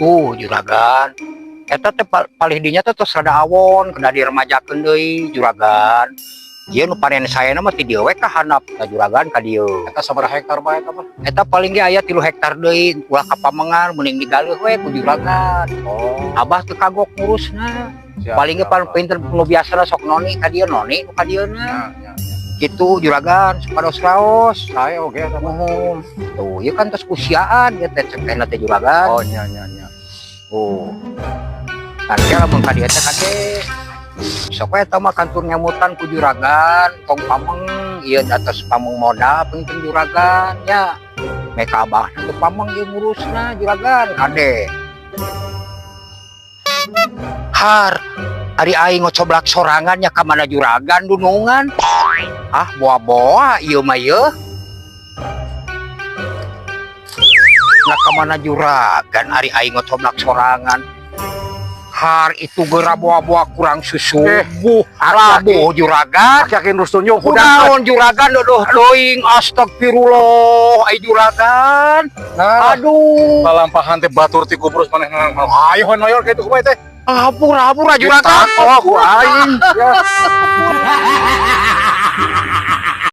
Tuh juragan eta teh palih dinya teh tos rada awon kena diremajakeun deui juragan. Ieu nu panen saena mah ti dieu we kahanap ka juragan ka dieu. Eta sabaraha hektar bae eta mah? Eta paling ge aya 3 hektar deui ulah ka Pamengan mending digaleuh we ku juragan. Oh, Abah teu kagok ngurusna. siap, Paling ge siap, paling Pak. pinter nu biasana sok noni ka dieu noni nu ka dieuna. Ya. Gitu juragan supados raos. Saya oge eta mah. Tuh ieu kan tos kusiaan ya teh cekena teh juragan. Oh, nya. Oh. Nanti lamun ka dieu teh kade. Sok we eta mah kantur nyamutan ku juragan, tong Pameng ieu atas Pameng modal penting juragan nya. Meka abahna teu Pameng ieu ngurusna juragan kade. Har, ari aing ngocoblak sorangan nya ka mana juragan dunungan. Ah, boa-boa ieu mah ieu. Nah ka mana juragan ari aing ngocoblak sorangan. Har itu geura boa-boa kurang susubuh. Arabuh juragan. Yakin Ruston yo Kunaon juragan dodoh doing astagfirullah ai juragan. Nah, Aduh. balampahan teh batur ti kubrus maneh ayo noyor kitu kumaha teh. Hapura juragan. Ditakok ku aing. Ya.